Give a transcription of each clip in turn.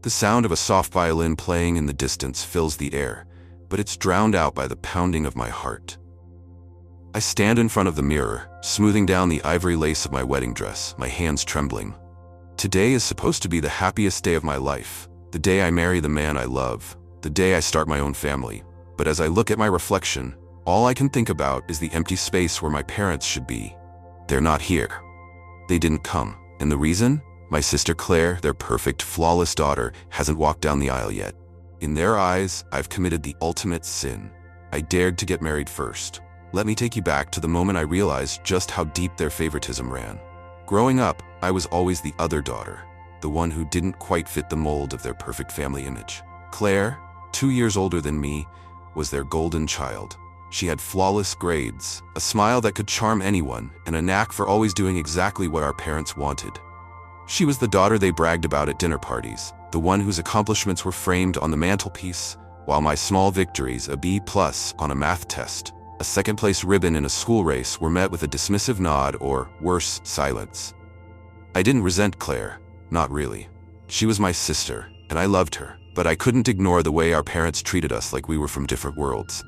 The sound of a soft violin playing in the distance fills the air, but it's drowned out by the pounding of my heart. I stand in front of the mirror, smoothing down the ivory lace of my wedding dress, my hands trembling. Today is supposed to be the happiest day of my life, the day I marry the man I love, the day I start my own family. But as I look at my reflection, all I can think about is the empty space where my parents should be. They're not here. They didn't come. And the reason? My sister Claire, their perfect, flawless daughter, hasn't walked down the aisle yet. In their eyes, I've committed the ultimate sin. I dared to get married first. Let me take you back to the moment I realized just how deep their favoritism ran. Growing up, I was always the other daughter, the one who didn't quite fit the mold of their perfect family image. Claire, 2 years older than me, was their golden child. She had flawless grades, a smile that could charm anyone, and a knack for always doing exactly what our parents wanted. She was the daughter they bragged about at dinner parties, the one whose accomplishments were framed on the mantelpiece, while my small victories, a B+ on a math test, a second-place ribbon in a school race, were met with a dismissive nod or, worse, silence. I didn't resent Claire, not really. She was my sister, and I loved her, but I couldn't ignore the way our parents treated us like we were from different worlds.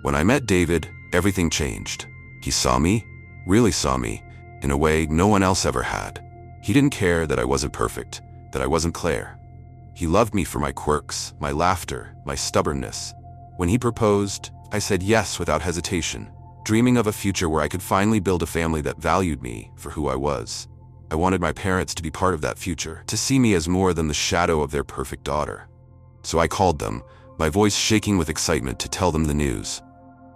When I met David, everything changed. He saw me, really saw me, in a way no one else ever had. He didn't care that I wasn't perfect, that I wasn't Claire. He loved me for my quirks, my laughter, my stubbornness. When he proposed, I said yes without hesitation, dreaming of a future where I could finally build a family that valued me for who I was. I wanted my parents to be part of that future, to see me as more than the shadow of their perfect daughter. So I called them, my voice shaking with excitement, to tell them the news.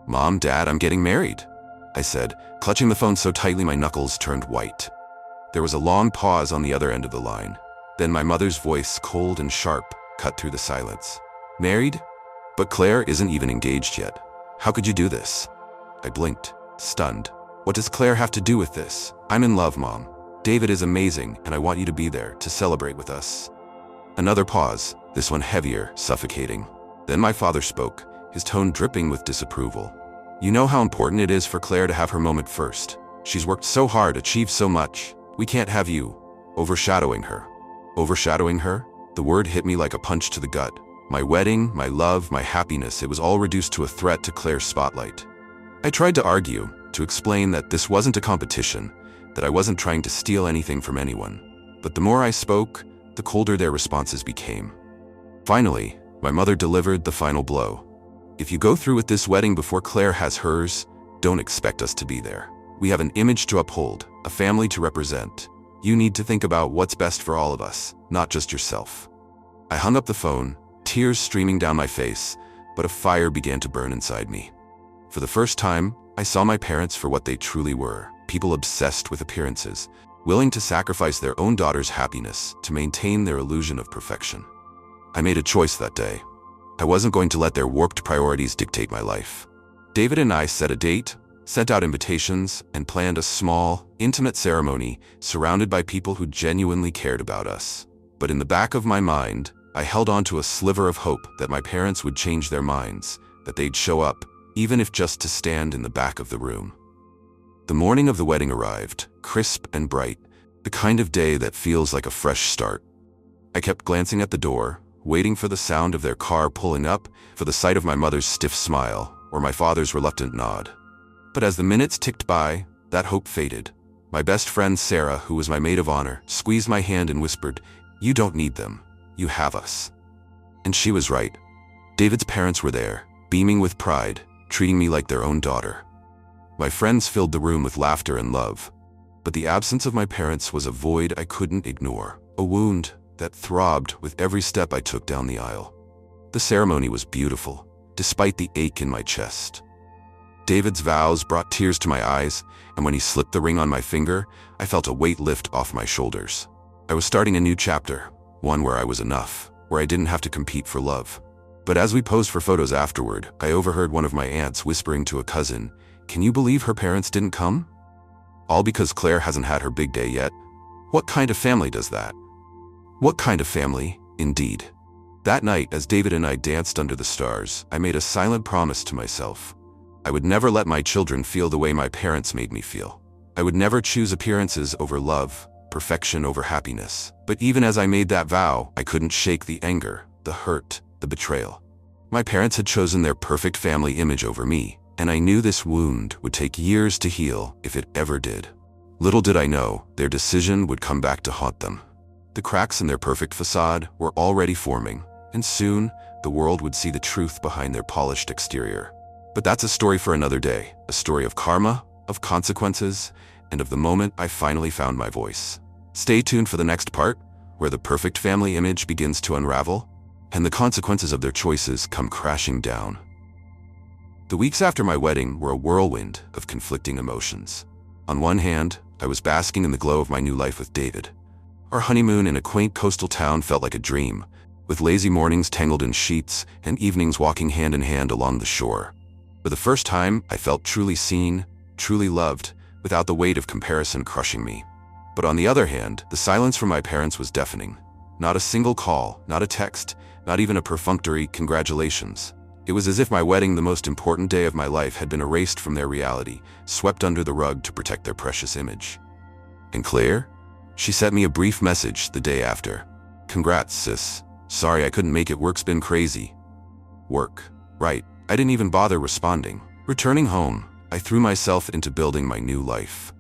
"Mom, Dad, I'm getting married," I said, clutching the phone so tightly my knuckles turned white. There was a long pause on the other end of the line. Then my mother's voice, cold and sharp, cut through the silence. "Married? But Claire isn't even engaged yet. How could you do this?" I blinked, stunned. "What does Claire have to do with this? I'm in love, Mom. David is amazing, and I want you to be there to celebrate with us." Another pause, this one heavier, suffocating. Then my father spoke, his tone dripping with disapproval. "You know how important it is for Claire to have her moment first. She's worked so hard, achieved so much. We can't have you overshadowing her." Overshadowing her? The word hit me like a punch to the gut. My wedding, my love, my happiness, it was all reduced to a threat to Claire's spotlight. I tried to argue, to explain that this wasn't a competition, that I wasn't trying to steal anything from anyone. But the more I spoke, the colder their responses became. Finally, my mother delivered the final blow. "If you go through with this wedding before Claire has hers, don't expect us to be there. We have an image to uphold, a family to represent. You need to think about what's best for all of us, not just yourself." I hung up the phone, tears streaming down my face, but a fire began to burn inside me. For the first time, I saw my parents for what they truly were, people obsessed with appearances, willing to sacrifice their own daughter's happiness to maintain their illusion of perfection. I made a choice that day. I wasn't going to let their warped priorities dictate my life. David and I set a date, sent out invitations, and planned a small, intimate ceremony surrounded by people who genuinely cared about us. But in the back of my mind, I held on to a sliver of hope that my parents would change their minds, that they'd show up, even if just to stand in the back of the room. The morning of the wedding arrived, crisp and bright, the kind of day that feels like a fresh start. I kept glancing at the door, waiting for the sound of their car pulling up, for the sight of my mother's stiff smile, or my father's reluctant nod. But as the minutes ticked by, that hope faded. My best friend Sarah, who was my maid of honor, squeezed my hand and whispered, "You don't need them. You have us." And she was right. David's parents were there, beaming with pride, treating me like their own daughter. My friends filled the room with laughter and love. But the absence of my parents was a void I couldn't ignore, a wound that throbbed with every step I took down the aisle. The ceremony was beautiful, despite the ache in my chest. David's vows brought tears to my eyes, and when he slipped the ring on my finger, I felt a weight lift off my shoulders. I was starting a new chapter, one where I was enough, where I didn't have to compete for love. But as we posed for photos afterward, I overheard one of my aunts whispering to a cousin, "Can you believe her parents didn't come? All because Claire hasn't had her big day yet? What kind of family does that?" What kind of family, indeed. That night, as David and I danced under the stars, I made a silent promise to myself. I would never let my children feel the way my parents made me feel. I would never choose appearances over love, perfection over happiness. But even as I made that vow, I couldn't shake the anger, the hurt, the betrayal. My parents had chosen their perfect family image over me, and I knew this wound would take years to heal if it ever did. Little did I know, their decision would come back to haunt them. The cracks in their perfect facade were already forming, and soon the world would see the truth behind their polished exterior. But that's a story for another day, a story of karma, of consequences, and of the moment I finally found my voice. Stay tuned for the next part, where the perfect family image begins to unravel, and the consequences of their choices come crashing down. The weeks after my wedding were a whirlwind of conflicting emotions. On one hand, I was basking in the glow of my new life with David. Our honeymoon in a quaint coastal town felt like a dream, with lazy mornings tangled in sheets and evenings walking hand in hand along the shore. For the first time, I felt truly seen, truly loved, without the weight of comparison crushing me. But on the other hand, the silence from my parents was deafening. Not a single call, not a text, not even a perfunctory congratulations. It was as if my wedding, the most important day of my life, had been erased from their reality, swept under the rug to protect their precious image. And Claire? She sent me a brief message the day after. "Congrats, sis. Sorry I couldn't make it. Work's been crazy." Work. Right. I didn't even bother responding. Returning home, I threw myself into building my new life.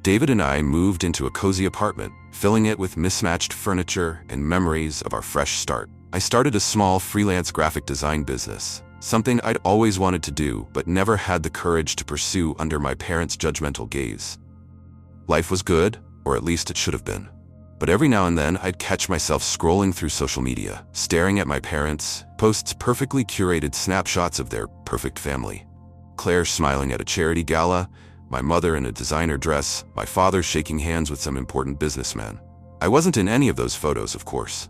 David and I moved into a cozy apartment, filling it with mismatched furniture and memories of our fresh start. I started a small freelance graphic design business, something I'd always wanted to do but never had the courage to pursue under my parents' judgmental gaze. Life was good, or at least it should have been. But every now and then I'd catch myself scrolling through social media, staring at my parents' posts, perfectly curated snapshots of their perfect family. Claire smiling at a charity gala, my mother in a designer dress, my father shaking hands with some important businessman. I wasn't in any of those photos, of course.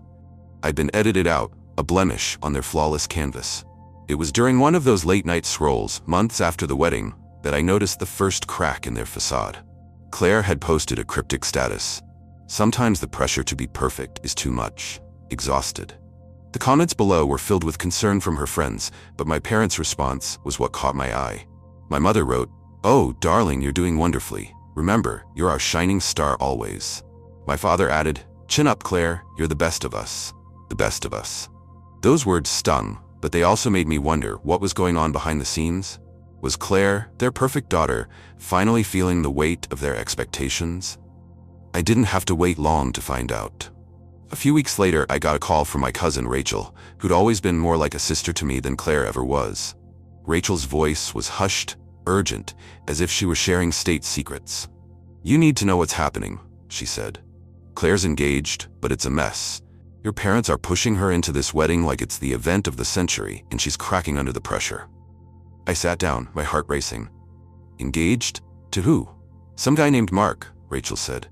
I'd been edited out, a blemish on their flawless canvas. It was during one of those late-night scrolls, months after the wedding, that I noticed the first crack in their facade. Claire had posted a cryptic status. "Sometimes the pressure to be perfect is too much. Exhausted." The comments below were filled with concern from her friends, but my parents' response was what caught my eye. My mother wrote, "Oh, darling, you're doing wonderfully. Remember, you're our shining star always." My father added, "Chin up, Claire, you're the best of us. The best of us." Those words stung, but they also made me wonder what was going on behind the scenes. Was Claire, their perfect daughter, finally feeling the weight of their expectations? I didn't have to wait long to find out. A few weeks later, I got a call from my cousin Rachel, who'd always been more like a sister to me than Claire ever was. Rachel's voice was hushed, urgent, as if she were sharing state secrets. "You need to know what's happening," she said. "Claire's engaged, but it's a mess. Your parents are pushing her into this wedding like it's the event of the century, and she's cracking under the pressure." I sat down, my heart racing. "Engaged? To who?" "Some guy named Mark," Rachel said.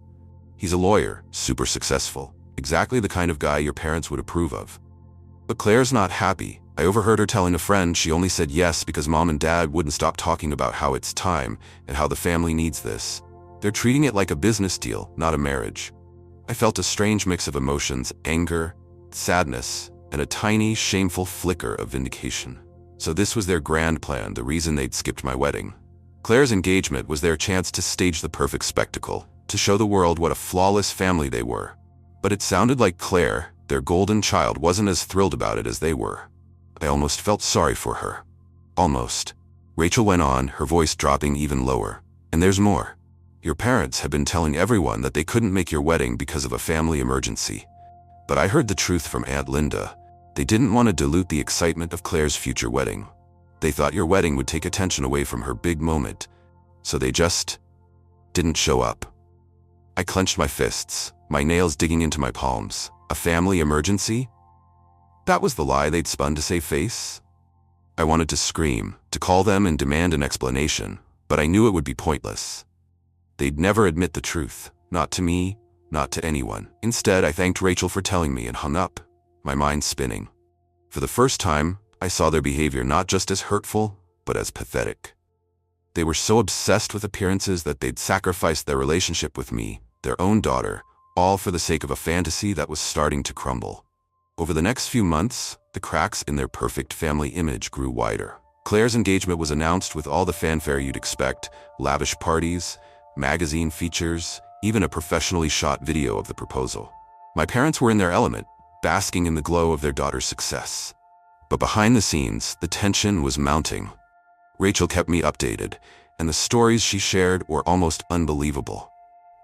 "He's a lawyer, super successful, exactly the kind of guy your parents would approve of." "But Claire's not happy. I overheard her telling a friend she only said yes because mom and dad wouldn't stop talking about how it's time and how the family needs this. They're treating it like a business deal, not a marriage." I felt a strange mix of emotions, anger, sadness, and a tiny, shameful flicker of vindication. So this was their grand plan, the reason they'd skipped my wedding. Claire's engagement was their chance to stage the perfect spectacle, to show the world what a flawless family they were. But it sounded like Claire, their golden child, wasn't as thrilled about it as they were. I almost felt sorry for her. Almost. Rachel went on, her voice dropping even lower. "And there's more. Your parents have been telling everyone that they couldn't make your wedding because of a family emergency. But I heard the truth from Aunt Linda. They didn't want to dilute the excitement of Claire's future wedding. They thought your wedding would take attention away from her big moment. So they just didn't show up." I clenched my fists, my nails digging into my palms. A family emergency? That was the lie they'd spun to save face? I wanted to scream, to call them and demand an explanation, but I knew it would be pointless. They'd never admit the truth, not to me, not to anyone. Instead, I thanked Rachel for telling me and hung up, my mind spinning. For the first time, I saw their behavior not just as hurtful, but as pathetic. They were so obsessed with appearances that they'd sacrificed their relationship with me, their own daughter, all for the sake of a fantasy that was starting to crumble. Over the next few months, the cracks in their perfect family image grew wider. Claire's engagement was announced with all the fanfare you'd expect: lavish parties, magazine features, even a professionally shot video of the proposal. My parents were in their element, basking in the glow of their daughter's success. But behind the scenes, the tension was mounting. Rachel kept me updated, and the stories she shared were almost unbelievable.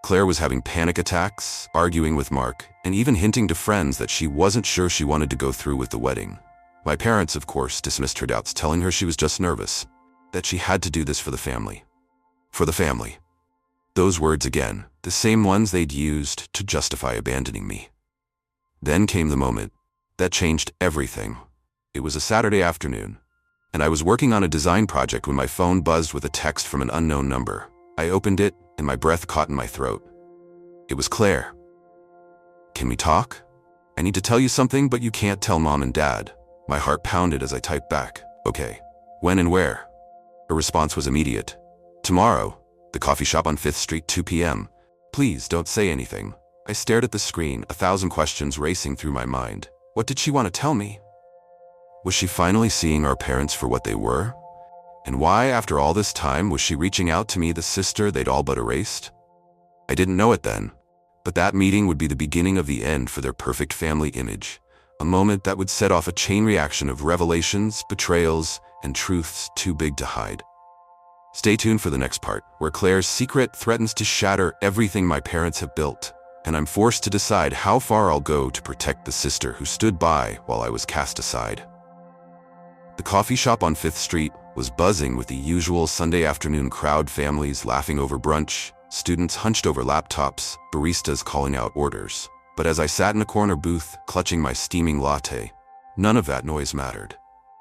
Claire was having panic attacks, arguing with Mark, and even hinting to friends that she wasn't sure she wanted to go through with the wedding. My parents, of course, dismissed her doubts, telling her she was just nervous, that she had to do this for the family. For the family. Those words again, the same ones they'd used to justify abandoning me. Then came the moment that changed everything. It was a Saturday afternoon, and I was working on a design project when my phone buzzed with a text from an unknown number. I opened it, and my breath caught in my throat. It was Claire. "Can we talk? I need to tell you something, but you can't tell Mom and Dad." My heart pounded as I typed back, "Okay. When and where?" Her response was immediate. "Tomorrow, the coffee shop on 5th Street, 2 p.m. Please don't say anything." I stared at the screen, 1,000 questions racing through my mind. What did she want to tell me? Was she finally seeing our parents for what they were? And why, after all this time, was she reaching out to me, the sister they'd all but erased? I didn't know it then, but that meeting would be the beginning of the end for their perfect family image, a moment that would set off a chain reaction of revelations, betrayals, and truths too big to hide. Stay tuned for the next part, where Claire's secret threatens to shatter everything my parents have built, and I'm forced to decide how far I'll go to protect the sister who stood by while I was cast aside. The coffee shop on 5th Street was buzzing with the usual Sunday afternoon crowd, families laughing over brunch, students hunched over laptops, baristas calling out orders. But as I sat in a corner booth, clutching my steaming latte, none of that noise mattered.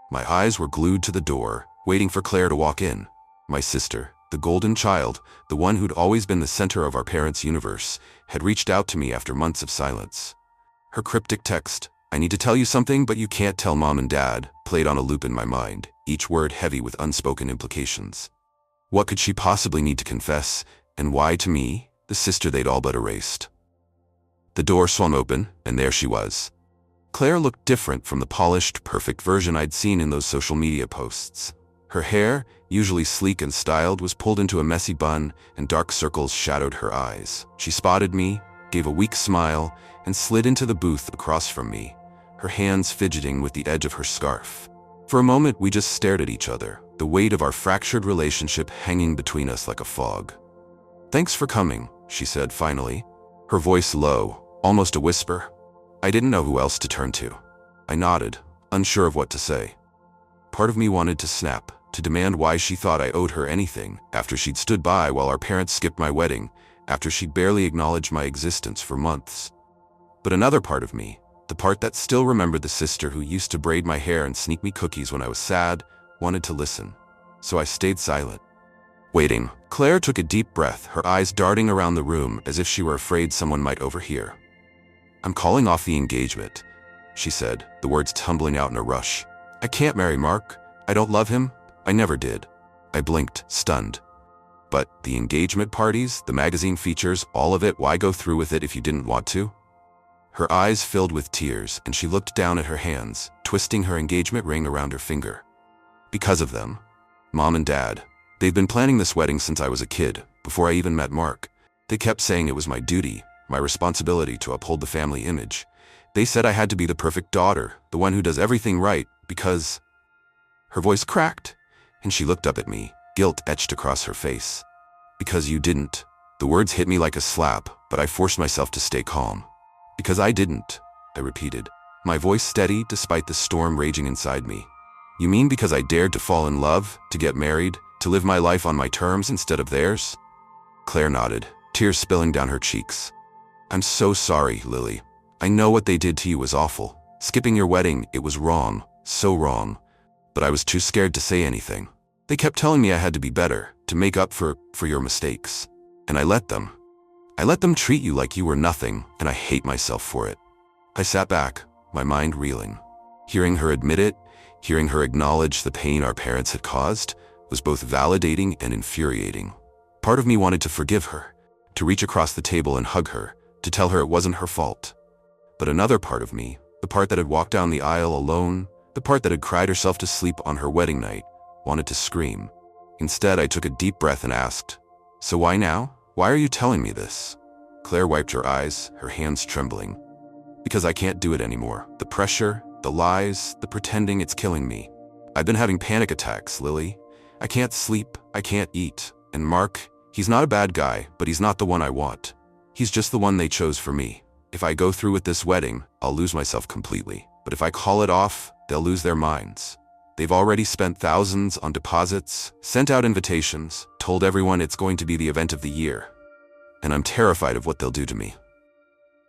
My eyes were glued to the door, waiting for Claire to walk in. My sister, the golden child, the one who'd always been the center of our parents' universe, had reached out to me after months of silence. Her cryptic text, "I need to tell you something, but you can't tell Mom and Dad," played on a loop in my mind, each word heavy with unspoken implications. What could she possibly need to confess, and why to me, the sister they'd all but erased? The door swung open, and there she was. Claire looked different from the polished, perfect version I'd seen in those social media posts. Her hair, usually sleek and styled, was pulled into a messy bun, and dark circles shadowed her eyes. She spotted me, gave a weak smile, and slid into the booth across from me, her hands fidgeting with the edge of her scarf. For a moment, we just stared at each other, the weight of our fractured relationship hanging between us like a fog. "Thanks for coming," she said finally, her voice low, almost a whisper. I didn't know who else to turn to. I nodded, unsure of what to say. Part of me wanted to snap, to demand why she thought I owed her anything, after she'd stood by while our parents skipped my wedding, after she'd barely acknowledged my existence for months. But another part of me, the part that still remembered the sister who used to braid my hair and sneak me cookies when I was sad, wanted to listen. So I stayed silent. Waiting, Claire took a deep breath, her eyes darting around the room as if she were afraid someone might overhear. "I'm calling off the engagement," she said, the words tumbling out in a rush. "I can't marry Mark. I don't love him. I never did." I blinked, stunned. "But the engagement parties, the magazine features, all of it, why go through with it if you didn't want to?" Her eyes filled with tears, and she looked down at her hands, twisting her engagement ring around her finger. "Because of them. Mom and Dad. They'd been planning this wedding since I was a kid, before I even met Mark. They kept saying it was my duty, my responsibility to uphold the family image. They said I had to be the perfect daughter, the one who does everything right, because..." Her voice cracked, and she looked up at me, guilt etched across her face. "Because you didn't." The words hit me like a slap, but I forced myself to stay calm. "Because I didn't," I repeated, my voice steady despite the storm raging inside me. "You mean because I dared to fall in love, to get married, to live my life on my terms instead of theirs?" Claire nodded, tears spilling down her cheeks. "I'm so sorry, Lily. I know what they did to you was awful. Skipping your wedding, it was wrong, so wrong. But I was too scared to say anything. They kept telling me I had to be better, to make up for your mistakes. And I let them. I let them treat you like you were nothing, and I hate myself for it." I sat back, my mind reeling. Hearing her admit it, hearing her acknowledge the pain our parents had caused, was both validating and infuriating. Part of me wanted to forgive her, to reach across the table and hug her, to tell her it wasn't her fault. But another part of me, the part that had walked down the aisle alone, the part that had cried herself to sleep on her wedding night, wanted to scream. Instead, I took a deep breath and asked, "So why now? Why are you telling me this?" Claire wiped her eyes, her hands trembling. Because I can't do it anymore. The pressure, the lies, the pretending, it's killing me. I've been having panic attacks, Lily. I can't sleep, I can't eat. And Mark, he's not a bad guy, but he's not the one I want. He's just the one they chose for me. If I go through with this wedding, I'll lose myself completely. But if I call it off, they'll lose their minds. They've already spent thousands on deposits, sent out invitations, told everyone it's going to be the event of the year. And I'm terrified of what they'll do to me.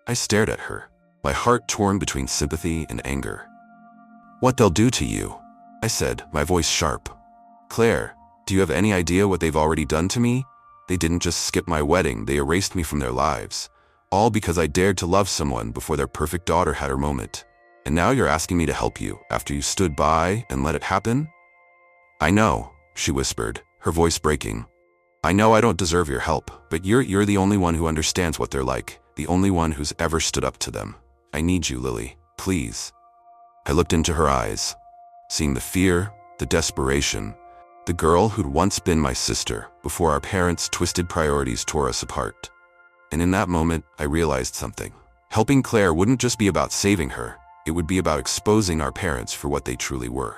I stared at her, my heart torn between sympathy and anger. What they'll do to you, I said, my voice sharp. Claire, do you have any idea what they've already done to me? They didn't just skip my wedding, they erased me from their lives. All because I dared to love someone before their perfect daughter had her moment. And now you're asking me to help you after you stood by and let it happen? I know, she whispered, her voice breaking. I know I don't deserve your help, but you're the only one who understands what they're like, the only one who's ever stood up to them. I need you, Lily, please. I looked into her eyes, seeing the fear, the desperation, the girl who'd once been my sister before our parents' twisted priorities tore us apart. And in that moment, I realized something. Helping Claire wouldn't just be about saving her, it would be about exposing our parents for what they truly were.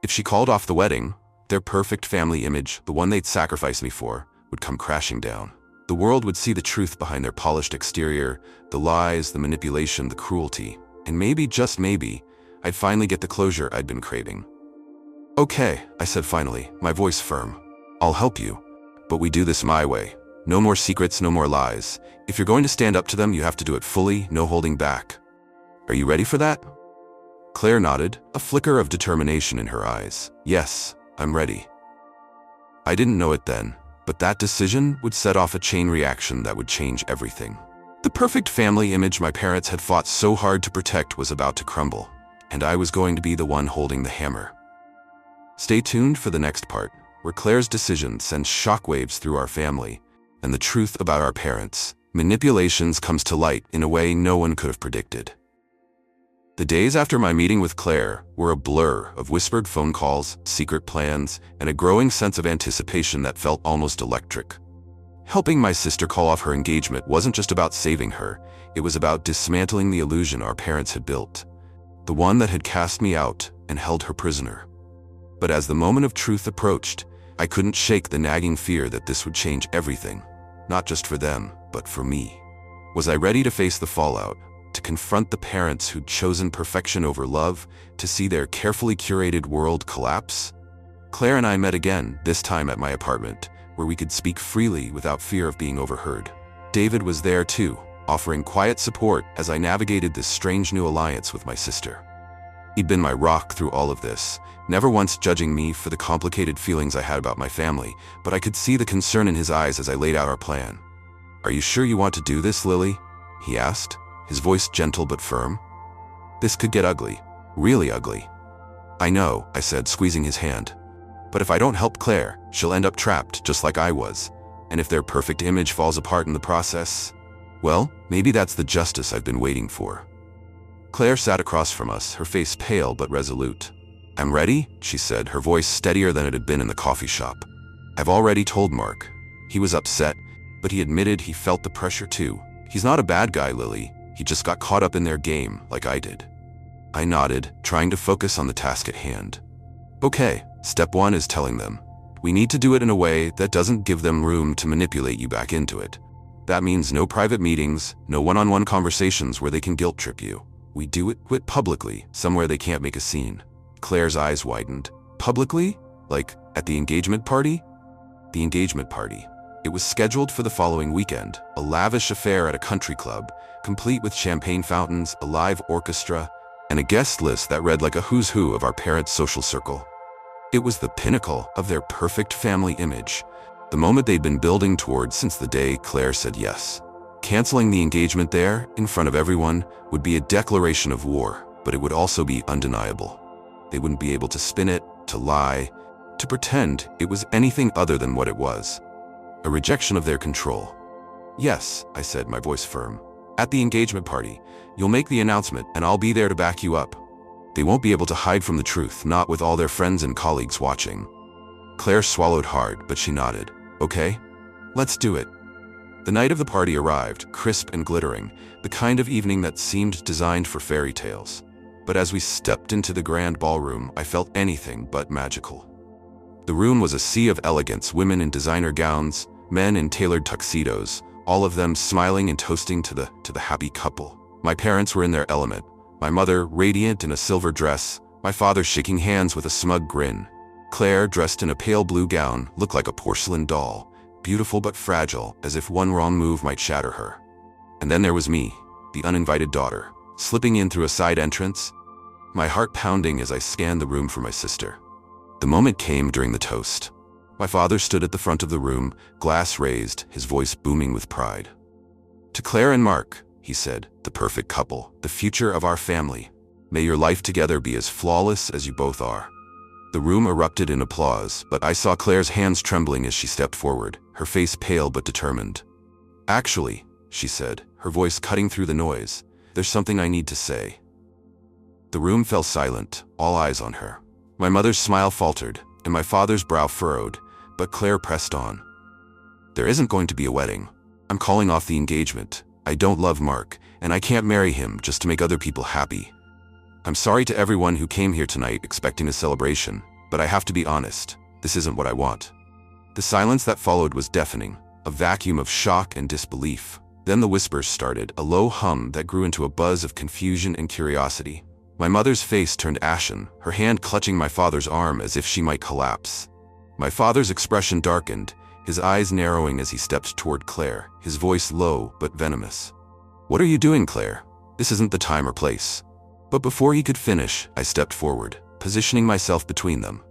If she called off the wedding, their perfect family image, the one they'd sacrificed me for, would come crashing down. The world would see the truth behind their polished exterior, the lies, the manipulation, the cruelty. And maybe, just maybe, I'd finally get the closure I'd been craving. Okay, I said finally, my voice firm. I'll help you. But we do this my way. No more secrets, no more lies. If you're going to stand up to them, you have to do it fully, no holding back. Are you ready for that? Claire nodded, a flicker of determination in her eyes. Yes, I'm ready. I didn't know it then, but that decision would set off a chain reaction that would change everything. The perfect family image my parents had fought so hard to protect was about to crumble, and I was going to be the one holding the hammer. Stay tuned for the next part, where Claire's decision sends shockwaves through our family, and the truth about our parents, manipulations, comes to light in a way no one could have predicted. The days after my meeting with Claire were a blur of whispered phone calls, secret plans, and a growing sense of anticipation that felt almost electric. Helping my sister call off her engagement wasn't just about saving her, it was about dismantling the illusion our parents had built, the one that had cast me out and held her prisoner. But as the moment of truth approached, I couldn't shake the nagging fear that this would change everything, not just for them, but for me. Was I ready to face the fallout? To confront the parents who'd chosen perfection over love, to see their carefully curated world collapse? Claire and I met again, this time at my apartment, where we could speak freely without fear of being overheard. David was there too, offering quiet support as I navigated this strange new alliance with my sister. He'd been my rock through all of this, never once judging me for the complicated feelings I had about my family, but I could see the concern in his eyes as I laid out our plan. Are you sure you want to do this, Lily? He asked, his voice gentle but firm. This could get ugly, really ugly. I know, I said, squeezing his hand. But if I don't help Claire, she'll end up trapped just like I was. And if their perfect image falls apart in the process, well, maybe that's the justice I've been waiting for. Claire sat across from us, her face pale but resolute. I'm ready, she said, her voice steadier than it had been in the coffee shop. I've already told Mark. He was upset, but he admitted he felt the pressure too. He's not a bad guy, Lily. He just got caught up in their game, like I did. I nodded, trying to focus on the task at hand. Okay, step one is telling them. We need to do it in a way that doesn't give them room to manipulate you back into it. That means no private meetings, no one-on-one conversations where they can guilt trip you. We do it publicly, somewhere they can't make a scene. Claire's eyes widened. Publicly? Like, at the engagement party? The engagement party. It was scheduled for the following weekend, a lavish affair at a country club, complete with champagne fountains, a live orchestra, and a guest list that read like a who's who of our parents' social circle. It was the pinnacle of their perfect family image, the moment they'd been building towards since the day Claire said yes. Canceling the engagement there, in front of everyone, would be a declaration of war, but it would also be undeniable. They wouldn't be able to spin it, to lie, to pretend it was anything other than what it was. A rejection of their control. Yes, I said, my voice firm. At the engagement party, you'll make the announcement and I'll be there to back you up. They won't be able to hide from the truth, not with all their friends and colleagues watching. Claire swallowed hard, but she nodded. Okay, let's do it. The night of the party arrived, crisp and glittering, the kind of evening that seemed designed for fairy tales. But as we stepped into the grand ballroom, I felt anything but magical. The room was a sea of elegance, women in designer gowns, men in tailored tuxedos, all of them smiling and toasting to the happy couple. My parents were in their element, my mother radiant in a silver dress, my father shaking hands with a smug grin. Claire, dressed in a pale blue gown, looked like a porcelain doll, beautiful but fragile, as if one wrong move might shatter her. And then there was me, the uninvited daughter, slipping in through a side entrance, my heart pounding as I scanned the room for my sister. The moment came during the toast. My father stood at the front of the room, glass raised, his voice booming with pride. "To Claire and Mark," he said, "the perfect couple, the future of our family. May your life together be as flawless as you both are." The room erupted in applause, but I saw Claire's hands trembling as she stepped forward, her face pale but determined. "Actually," she said, her voice cutting through the noise, "there's something I need to say." The room fell silent, all eyes on her. My mother's smile faltered, and my father's brow furrowed, but Claire pressed on. "There isn't going to be a wedding. I'm calling off the engagement. I don't love Mark, and I can't marry him just to make other people happy. I'm sorry to everyone who came here tonight expecting a celebration, but I have to be honest, this isn't what I want." The silence that followed was deafening, a vacuum of shock and disbelief. Then the whispers started, a low hum that grew into a buzz of confusion and curiosity. My mother's face turned ashen, her hand clutching my father's arm as if she might collapse. My father's expression darkened, his eyes narrowing as he stepped toward Claire, his voice low but venomous. "What are you doing, Claire? This isn't the time or place." But before he could finish, I stepped forward, positioning myself between them.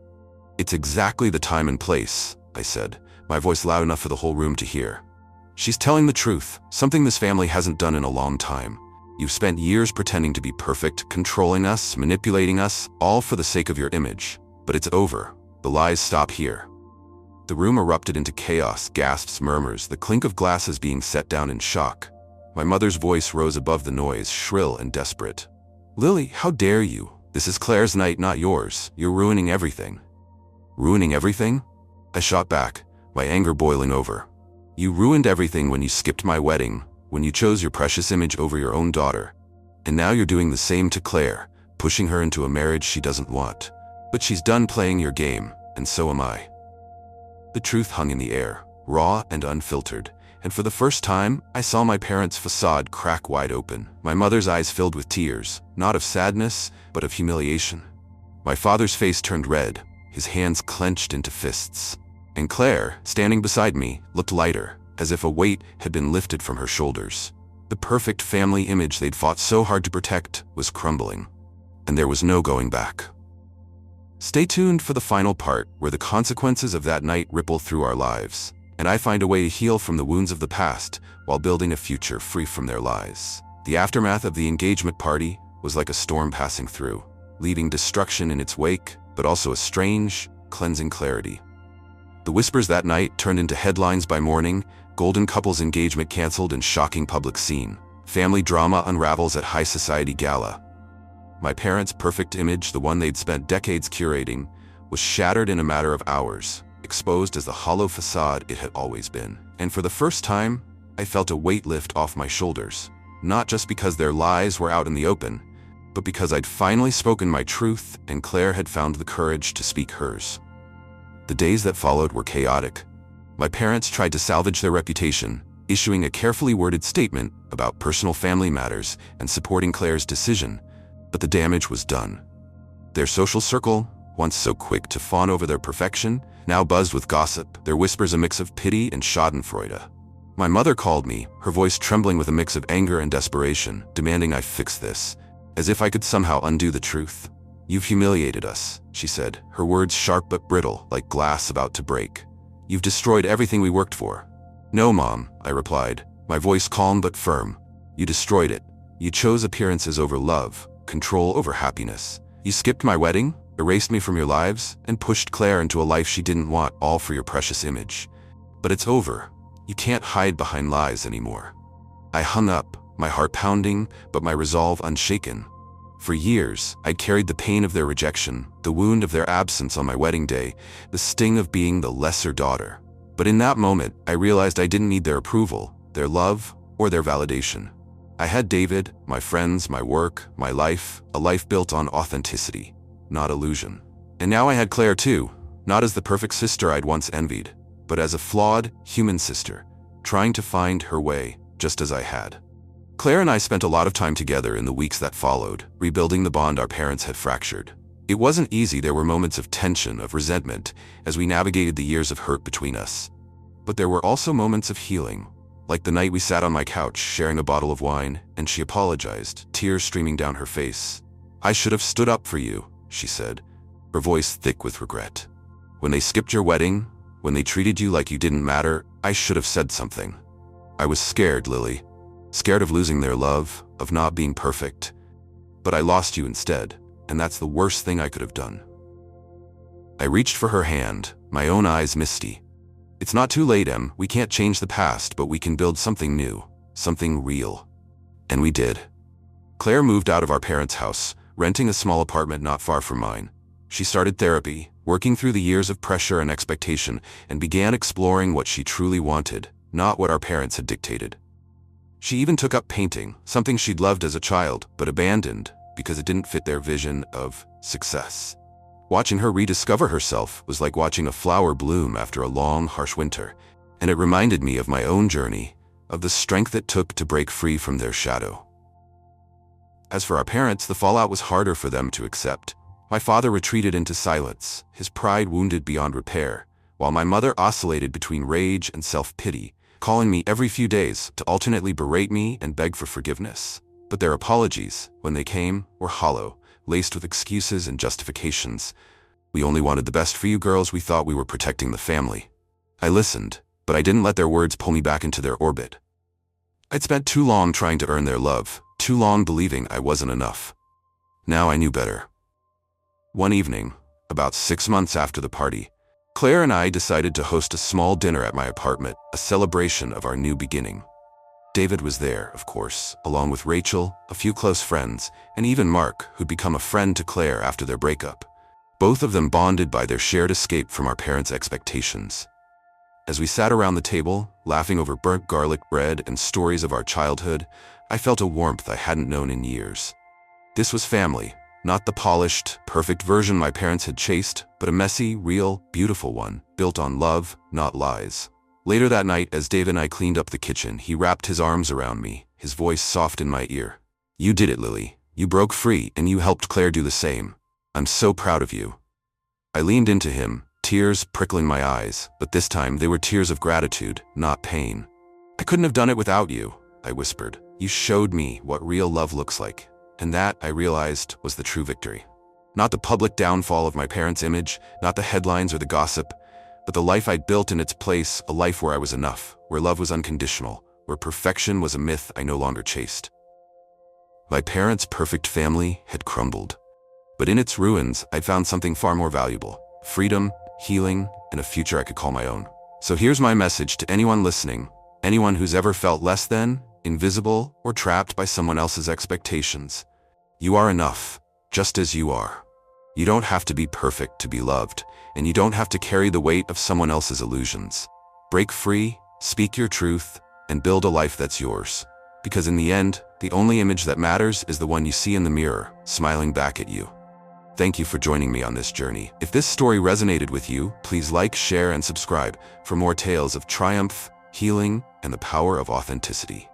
"It's exactly the time and place," I said, my voice loud enough for the whole room to hear. "She's telling the truth, something this family hasn't done in a long time. You've spent years pretending to be perfect, controlling us, manipulating us, all for the sake of your image. But it's over. The lies stop here." The room erupted into chaos, gasps, murmurs, the clink of glasses being set down in shock. My mother's voice rose above the noise, shrill and desperate. "Lily, how dare you? This is Claire's night, not yours. You're ruining everything." "Ruining everything?" I shot back, my anger boiling over. "You ruined everything when you skipped my wedding, when you chose your precious image over your own daughter. And now you're doing the same to Claire, pushing her into a marriage she doesn't want. But she's done playing your game, and so am I." The truth hung in the air, raw and unfiltered, and for the first time, I saw my parents' facade crack wide open. My mother's eyes filled with tears, not of sadness, but of humiliation. My father's face turned red, his hands clenched into fists. And Claire, standing beside me, looked lighter, as if a weight had been lifted from her shoulders. The perfect family image they'd fought so hard to protect was crumbling, and there was no going back. Stay tuned for the final part, where the consequences of that night ripple through our lives, and I find a way to heal from the wounds of the past while building a future free from their lies. The aftermath of the engagement party was like a storm passing through, leaving destruction in its wake, but also a strange, cleansing clarity. The whispers that night turned into headlines by morning, golden couple's engagement canceled and shocking public scene. Family drama unravels at high society gala. My parents' perfect image, the one they'd spent decades curating, was shattered in a matter of hours, exposed as the hollow facade it had always been. And for the first time, I felt a weight lift off my shoulders, not just because their lies were out in the open, but because I'd finally spoken my truth and Claire had found the courage to speak hers. The days that followed were chaotic. My parents tried to salvage their reputation, issuing a carefully worded statement about personal family matters and supporting Claire's decision, but the damage was done. Their social circle, once so quick to fawn over their perfection, now buzzed with gossip, their whispers a mix of pity and schadenfreude. My mother called me, her voice trembling with a mix of anger and desperation, demanding I fix this, as if I could somehow undo the truth. "You've humiliated us," she said, her words sharp but brittle, like glass about to break. "You've destroyed everything we worked for." "No, Mom," I replied, my voice calm but firm. "You destroyed it. You chose appearances over love, control over happiness. You skipped my wedding, erased me from your lives, and pushed Claire into a life she didn't want, all for your precious image. But it's over. You can't hide behind lies anymore." I hung up, my heart pounding, but my resolve unshaken. For years, I'd carried the pain of their rejection, the wound of their absence on my wedding day, the sting of being the lesser daughter. But in that moment, I realized I didn't need their approval. their love, or their validation. I had David, my friends, my work, my life, a life built on authenticity, not illusion. And now I had Claire too, not as the perfect sister I'd once envied, but as a flawed, human sister, trying to find her way, just as I had. Claire and I spent a lot of time together in the weeks that followed, rebuilding the bond our parents had fractured. It wasn't easy. There were moments of tension, of resentment, as we navigated the years of hurt between us. But there were also moments of healing, like the night we sat on my couch sharing a bottle of wine, and she apologized, tears streaming down her face. "I should have stood up for you," she said, her voice thick with regret. "When they skipped your wedding, when they treated you like you didn't matter, I should have said something. I was scared, Lily. Scared of losing their love, of not being perfect. But I lost you instead, and that's the worst thing I could have done." I reached for her hand, my own eyes misty. "It's not too late, Em. We can't change the past, but we can build something new, something real." And we did. Claire moved out of our parents' house, renting a small apartment not far from mine. She started therapy, working through the years of pressure and expectation, and began exploring what she truly wanted, not what our parents had dictated. She even took up painting, something she'd loved as a child, but abandoned because it didn't fit their vision of success. Watching her rediscover herself was like watching a flower bloom after a long, harsh winter, and it reminded me of my own journey, of the strength it took to break free from their shadow. As for our parents, the fallout was harder for them to accept. My father retreated into silence, his pride wounded beyond repair, while my mother oscillated between rage and self-pity, calling me every few days to alternately berate me and beg for forgiveness. But their apologies, when they came, were hollow, laced with excuses and justifications. "We only wanted the best for you girls. We thought we were protecting the family." I listened, but I didn't let their words pull me back into their orbit. I'd spent too long trying to earn their love, too long believing I wasn't enough. Now I knew better. One evening, about 6 months after the party, Claire and I decided to host a small dinner at my apartment, a celebration of our new beginning. David was there, of course, along with Rachel, a few close friends, and even Mark, who'd become a friend to Claire after their breakup. Both of them bonded by their shared escape from our parents' expectations. As we sat around the table, laughing over burnt garlic bread and stories of our childhood, I felt a warmth I hadn't known in years. This was family, not the polished, perfect version my parents had chased, but a messy, real, beautiful one, built on love, not lies. Later that night, as Dave and I cleaned up the kitchen, he wrapped his arms around me, his voice soft in my ear. "You did it, Lily. You broke free, and you helped Claire do the same. I'm so proud of you." I leaned into him, tears prickling my eyes, but this time they were tears of gratitude, not pain. "I couldn't have done it without you," I whispered. "You showed me what real love looks like." And that, I realized, was the true victory. Not the public downfall of my parents' image, not the headlines or the gossip, but the life I'd built in its place, a life where I was enough, where love was unconditional, where perfection was a myth I no longer chased. My parents' perfect family had crumbled. But in its ruins, I'd found something far more valuable: freedom, healing, and a future I could call my own. So here's my message to anyone listening, anyone who's ever felt less than, invisible, or trapped by someone else's expectations. You are enough, just as you are. You don't have to be perfect to be loved, and you don't have to carry the weight of someone else's illusions. Break free, speak your truth, and build a life that's yours. Because in the end, the only image that matters is the one you see in the mirror, smiling back at you. Thank you for joining me on this journey. If this story resonated with you, please like, share, and subscribe for more tales of triumph, healing, and the power of authenticity.